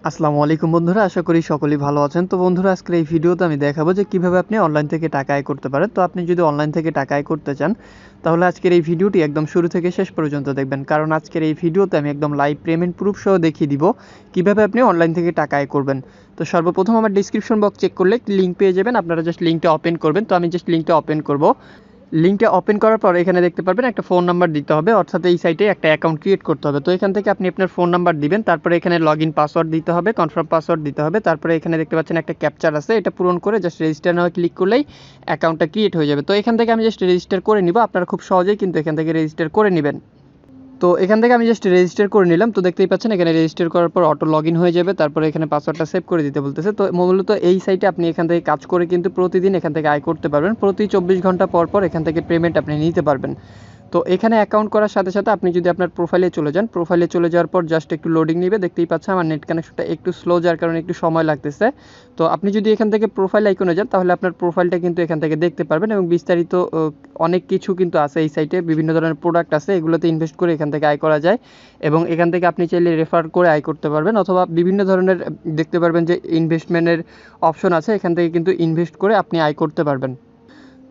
আসসালামু আলাইকুম বন্ধুরা, আশা করি সকলেই ভালো আছেন। তো বন্ধুরা, আজকের এই ভিডিওতে আমি দেখাবো যে কিভাবে আপনি অনলাইন থেকে টাকা আয় করতে পারেন। তো আপনি যদি অনলাইন থেকে টাকা আয় করতে চান, তাহলে আজকের এই ভিডিওটি একদম শুরু থেকে শেষ পর্যন্ত দেখবেন, কারণ আজকের এই ভিডিওতে আমি একদম লাইভ পেমেন্ট প্রুফ সহ দেখিয়ে দিব কিভাবে আপনি অনলাইন থেকে টাকা আয় করবেন। তো সর্বপ্রথম আমার ডিসক্রিপশন বক্স চেক করলে একটি লিঙ্ক পেয়ে যাবেন, আপনারা জাস্ট লিঙ্কটা ওপেন করবেন। তো আমি জাস্ট লিঙ্কটা ওপেন করব। লিঙ্কটা ওপেন করার পর এখানে দেখতে পারবেন একটা ফোন নাম্বার দিতে হবে, অর্থাৎ এই সাইটে একটা অ্যাকাউন্ট ক্রিয়েট করতে হবে। তো এখান থেকে আপনি আপনার ফোন নাম্বার দিবেন, তারপরে এখানে লগইন পাসওয়ার্ড দিতে হবে, কনফার্ম পাসওয়ার্ড দিতে হবে, তারপরে এখানে দেখতে পাচ্ছেন একটা ক্যাপচার আছে, এটা পূরণ করে জাস্ট রেজিস্টার নাও ক্লিক করলেই অ্যাকাউন্টটা ক্রিয়েট হয়ে যাবে। তো এখান থেকে আমি জাস্ট রেজিস্টার করে নিব, আপনারা খুব সহজেই কিন্তু এখান থেকে রেজিস্টার করে নেবেন। তো এখান থেকে আমি জাস্ট রেজিস্টার করে নিলাম। তো দেখতেই পাচ্ছেন এখানে রেজিস্টার করার পর অটো লগইন হয়ে যাবে, তারপরে এখানে পাসওয়ার্ডটা সেভ করে দিতে বলতেছে। তো মূলত এই সাইটে আপনি এখান থেকে কাজ করে কিন্তু প্রতিদিন এখান থেকে আয় করতে পারবেন, প্রতি 24 ঘন্টা পর পর এখান থেকে পেমেন্ট আপনি নিতে পারবেন। তো এখানে অ্যাকাউন্ট করার সাথে সাথে আপনি যদি আপনার প্রোফাইলে চলে যান, প্রোফাইলে চলে যাওয়ার পর জাস্ট একটু লোডিং নেবে। দেখতেই পাচ্ছেন আমার নেট কানেকশনটা একটু স্লো, যার কারণে একটু সময় লাগতেছে। তো আপনি যদি এখান থেকে প্রোফাইল আইকনে যান, তাহলে আপনার প্রোফাইলটা কিন্তু এখান থেকে দেখতে পারবেন, এবং বিস্তারিত অনেক কিছু কিন্তু আছে এই সাইটে, বিভিন্ন ধরনের প্রোডাক্ট আছে, এগুলোতে ইনভেস্ট করে এখান থেকে আয় করা যায়, এবং এখান থেকে আপনি চাইলে রেফার করে আয় করতে পারবেন, অথবা বিভিন্ন ধরনের দেখতে পারবেন যে ইনভেস্টমেন্টের অপশন আছে, এখান থেকে কিন্তু ইনভেস্ট করে আপনি আয় করতে পারবেন।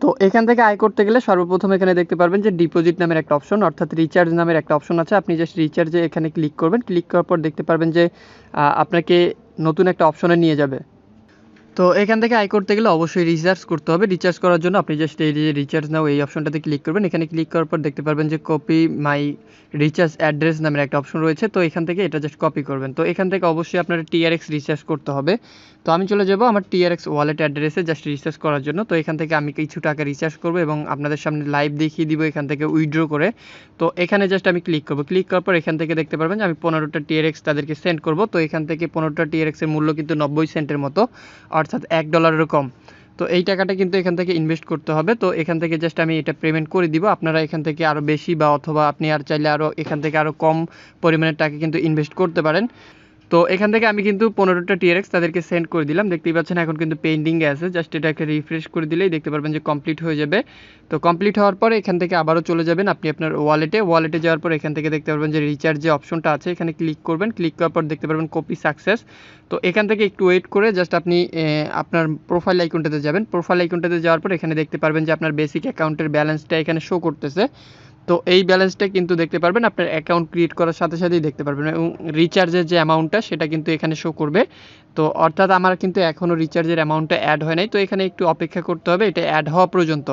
তো এখান থেকে আয় করতে গেলে সর্বপ্রথম এখানে দেখতে পারবেন যে ডিপোজিট নামের একটা অপশন, অর্থাৎ রিচার্জ নামের একটা অপশন আছে। আপনি জাস্ট রিচার্জে এখানে ক্লিক করবেন, ক্লিক করার পর দেখতে পারবেন যে আপনাকে নতুন একটা অপশনে নিয়ে যাবে। তো এখান থেকে আয় করতে গেলে অবশ্যই রিচার্জ করতে হবে। রিচার্জ করার জন্য আপনি জাস্ট এই যে রিচার্জ নাও এই অপশনটাতে ক্লিক করবেন। এখানে ক্লিক করার পর দেখতে পারবেন যে কপি মাই রিচার্জ অ্যাড্রেস নামের একটা অপশন রয়েছে। তো এখান থেকে এটা জাস্ট কপি করবেন। তো এখান থেকে অবশ্যই আপনার টিআরএক্স রিচার্জ করতে হবে। তো আমি চলে যাব আমার টিআরএক্স ওয়ালেট অ্যাড্রেসে জাস্ট রিচার্জ করার জন্য। তো এখান থেকে আমি কিছু টাকা রিচার্জ করব এবং আপনাদের সামনে লাইভ দেখিয়ে দিব এখান থেকে উইথড্র করে। তো এখানে জাস্ট আমি ক্লিক করব। ক্লিক করার পর এখান থেকে দেখতে পারবেন যে আমি 15টা টিআরএক্স তাদেরকে সেন্ড করব। তো এখান থেকে 15টা টিআরএক্সের মূল্য কিন্তু 90 সেন্টের মতো, অর্থাৎ $1 কম। তো এই টাকাটা কিন্তু এখান থেকে ইনভেস্ট করতে হবে। তো এখান থেকে জাস্ট আমি এটা পেমেন্ট করে দিব। আপনারা এখান থেকে আরও বেশি বা অথবা আপনি আর চাইলে আরও এখান থেকে আরও কম পরিমাণের টাকা কিন্তু ইনভেস্ট করতে পারেন। তো এখান থেকে আমি কিন্তু 15টা টিআরএক্স তাদেরকে সেন্ড করে দিলাম। দেখতেই পাচ্ছেন এখন কিন্তু পেন্ডিংয়ে আছে, জাস্ট এটাকে রিফ্রেশ করে দিলেই দেখতে পারবেন যে কমপ্লিট হয়ে যাবে। তো কমপ্লিট হওয়ার পরে এখান থেকে আবারও চলে যাবেন আপনি আপনার ওয়ালেটে যাওয়ার পর এখান থেকে দেখতে পারবেন যে রিচার্জ যে অপশনটা আছে, এখানে ক্লিক করবেন। ক্লিক করার পর দেখতে পারবেন কপি সাকসেস। তো এখান থেকে একটু ওয়েট করে জাস্ট আপনি আপনার প্রোফাইল আইকনটাতে যাবেন। প্রোফাইল আইকনটাতে যাওয়ার পর এখানে দেখতে পারবেন যে আপনার বেসিক অ্যাকাউন্টের ব্যালেন্সটা এখানে শো করতেছে। তো এই ব্যালেন্সটা কিন্তু দেখতে পারবেন আপনার অ্যাকাউন্ট ক্রিয়েট করার সাথে সাথেই দেখতে পারবেন, এবং রিচার্জের যে অ্যামাউন্টটা সেটা কিন্তু এখানে শো করবে। তো অর্থাৎ আমার কিন্তু এখনও রিচার্জের অ্যামাউন্টটা অ্যাড হয় নাই, তো এখানে একটু অপেক্ষা করতে হবে এটা অ্যাড হওয়া পর্যন্ত।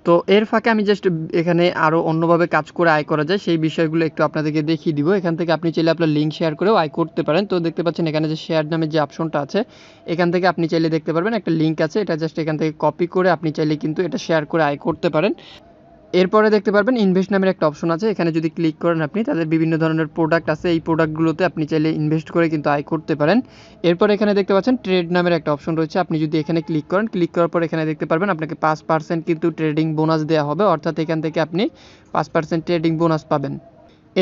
তো এর ফাঁকে আমি জাস্ট এখানে আরও অন্যভাবে কাজ করে আয় করা যায় সেই বিষয়গুলো একটু আপনাদেরকে দেখিয়ে দিব। এখান থেকে আপনি চাইলে আপনার লিঙ্ক শেয়ার করেও আয় করতে পারেন। তো দেখতে পাচ্ছেন এখানে যে শেয়ার নামের যে অপশনটা আছে, এখান থেকে আপনি চাইলে দেখতে পারবেন একটা লিঙ্ক আছে, এটা জাস্ট এখান থেকে কপি করে আপনি চাইলে কিন্তু এটা শেয়ার করে আয় করতে পারেন। এরপরে দেখতে পারবেন ইনভেস্ট নামের একটা অপশন আছে, এখানে যদি ক্লিক করেন আপনি তাদের বিভিন্ন ধরনের প্রোডাক্ট আছে, এই প্রোডাক্টগুলোতে আপনি চাইলে ইনভেস্ট করে কিন্তু আয় করতে পারেন। এরপর এখানে দেখতে পাচ্ছেন ট্রেড নামের একটা অপশন রয়েছে, আপনি যদি এখানে ক্লিক করেন, ক্লিক করার পর এখানে দেখতে পারবেন আপনাকে 5% কিন্তু ট্রেডিং বোনাস দেওয়া হবে, অর্থাৎ এখান থেকে আপনি 5% ট্রেডিং বোনাস পাবেন।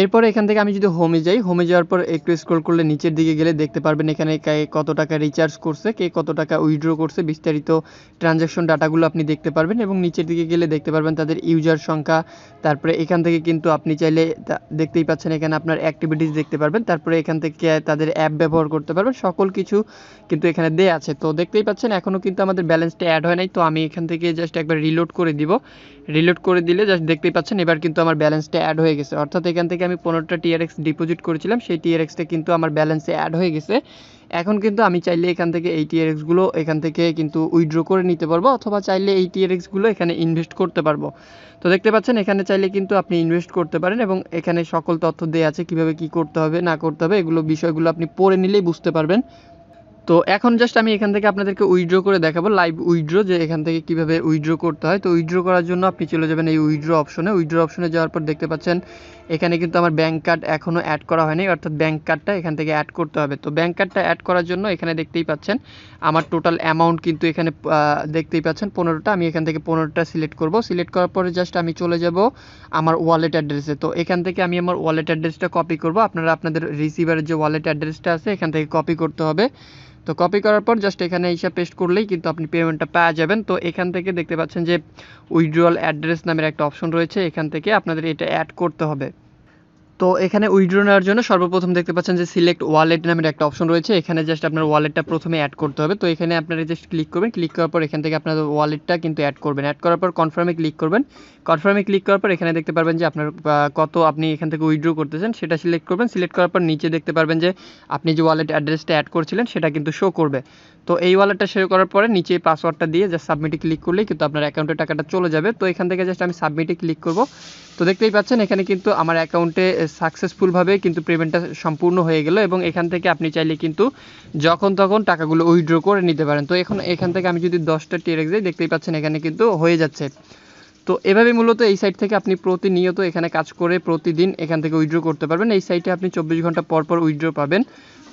এরপরে এখান থেকে আমি যদি হোমে যাই, হোমে যাওয়ার পর একটু স্ক্রল করলে নিচের দিকে গেলে দেখতে পারবেন এখানে কে কত টাকা রিচার্জ করছে, কে কত টাকা উইথড্র করছে, বিস্তারিত ট্রানজ্যাকশন ডাটাগুলো আপনি দেখতে পারবেন, এবং নিচের দিকে গেলে দেখতে পারবেন তাদের ইউজার সংখ্যা। তারপরে এখান থেকে কিন্তু আপনি চাইলে দেখতেই পাচ্ছেন এখানে আপনার অ্যাক্টিভিটিস দেখতে পারবেন, তারপরে এখান থেকে তাদের অ্যাপ ব্যবহার করতে পারবেন, সকল কিছু কিন্তু এখানে দেয়া আছে। তো দেখতেই পাচ্ছেন এখনও কিন্তু আমাদের ব্যালেন্সটা অ্যাড হয় নাই, তো আমি এখান থেকে জাস্ট একবার রিলোড করে দিব। রিলোড করে দিলে জাস্ট দেখতেই পাচ্ছেন এবার কিন্তু আমার ব্যালেন্সটা অ্যাড হয়ে গেছে, অর্থাৎ এখান থেকে আমি 15টা টিআরএক্স ডিপোজিট করেছিলাম, সেই টিআরএক্সটা কিন্তু আমার ব্যালেন্সে অ্যাড হয়ে গেছে। এখন কিন্তু আমি চাইলে এখান থেকে এই টিআরএক্সগুলো এখান থেকে কিন্তু উইথড্র করে নিতে পারবো, অথবা চাইলে এই টিআরএক্সগুলো এখানে ইনভেস্ট করতে পারবো। তো দেখতে পাচ্ছেন এখানে চাইলে কিন্তু আপনি ইনভেস্ট করতে পারেন, এবং এখানে সকল তথ্য দেওয়া আছে কীভাবে কী করতে হবে না করতে হবে, এগুলো বিষয়গুলো আপনি পড়ে নিলেই বুঝতে পারবেন। তো এখন জাস্ট আমি এখান থেকে আপনাদেরকে উইথড্র করে দেখাবো, লাইভ উইথড্র, যে এখান থেকে কিভাবে উইথড্র করতে হয়। তো উইথড্র করার জন্য আপনি চলে যাবেন এই উইথড্র অপশনে। উইথড্র অপশনে যাওয়ার পর দেখতে পাচ্ছেন এখানে কিন্তু আমার ব্যাঙ্ক কার্ড এখনও অ্যাড করা হয়নি, অর্থাৎ ব্যাঙ্ক কার্ডটা এখান থেকে অ্যাড করতে হবে। তো ব্যাঙ্ক কার্ডটা অ্যাড করার জন্য এখানে দেখতেই পাচ্ছেন আমার টোটাল অ্যামাউন্ট কিন্তু এখানে দেখতেই পাচ্ছেন 15টা। আমি এখান থেকে 15টা সিলেক্ট করব। সিলেক্ট করার পরে জাস্ট আমি চলে যাব আমার ওয়ালেট অ্যাড্রেসে। তো এখান থেকে আমি আমার ওয়ালেট অ্যাড্রেসটা কপি করব। আপনারা আপনাদের রিসিভারের যে ওয়ালেট অ্যাড্রেসটা আছে এখান থেকে কপি করতে হবে। তো কপি করার পর জাস্ট এখানে এসে পেস্ট করলেই কিন্তু আপনি পেমেন্টটা পেয়ে যাবেন। তো এখান থেকে দেখতে পাচ্ছেন যে উইথড্রয়াল অ্যাড্রেস নামের একটা অপশন রয়েছে, এখান থেকে আপনাদের এটা অ্যাড করতে হবে। তো এখানে উইথড্র নেওয়ার জন্য সর্বপ্রথম দেখতে পাচ্ছেন যে সিলেক্ট ওয়ালেট নামের একটা অপশন রয়েছে। এখানে জাস্ট আপনার ওয়ালেটটা প্রথমে অ্যাড করতে হবে। তো এখানে আপনারা জাস্ট ক্লিক করবেন, ক্লিক করার পর এখান থেকে আপনার ওয়ালেটটা কিন্তু অ্যাড করবেন। অ্যাড করার পর কনফার্মে ক্লিক করবেন। কনফার্মে ক্লিক করার পর এখানে দেখতে পারবেন যে আপনার কত আপনি এখান থেকে উইথড্র করতেছেন সেটা সিলেক্ট করবেন। সিলেক্ট করার পর নিচে দেখতে পারবেন যে আপনি যে ওয়ালেট অ্যাড্রেসটা অ্যাড করছিলেন সেটা কিন্তু শো করবে। তো এই ওয়ালেটটা শো করার পরে নিচে পাসওয়ার্ডটা দিয়ে জাস্ট সাবমিটে ক্লিক করলেই কিন্তু আপনার অ্যাকাউন্টে টাকাটা চলে যাবে। তো এখান থেকে জাস্ট আমি সাবমিটে ক্লিক করব। তো দেখতেই পাচ্ছেন এখানে কিন্তু আমার অ্যাকাউন্টে সাকসেসফুলভাবে কিন্তু পেমেন্টটা সম্পূর্ণ হয়ে গেল এবং এখান থেকে আপনি চাইলে কিন্তু যখন তখন টাকাগুলো উইথড্র করে নিতে পারেন। তো এখন এখান থেকে আমি যদি 10টা টিআরএক্স যাই, দেখতেই পাচ্ছেন এখানে কিন্তু হয়ে যাচ্ছে। তো এভাবে মূলত এই সাইট থেকে আপনি প্রতিনিয়ত এখানে কাজ করে প্রতিদিন এখান থেকে উইথড্র করতে পারবেন। এই সাইটে আপনি 24 ঘন্টা পর পর উইথড্র পাবেন।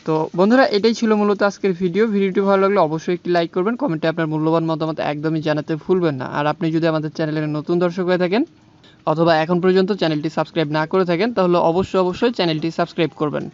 তো বন্ধুরা, এটাই ছিল মূলত আজকের ভিডিওটি ভালো লাগলে অবশ্যই একটি লাইক করবেন, কমেন্টে আপনার মূল্যবান মতামত একদমই জানাতে ভুলবেন না। আর আপনি যদি আমাদের চ্যানেলের নতুন দর্শক হয়ে থাকেন অথবা এখন পর্যন্ত চ্যানেলটি সাবস্ক্রাইব না করে থাকেন তাহলে অবশ্যই চ্যানেলটি সাবস্ক্রাইব করবেন।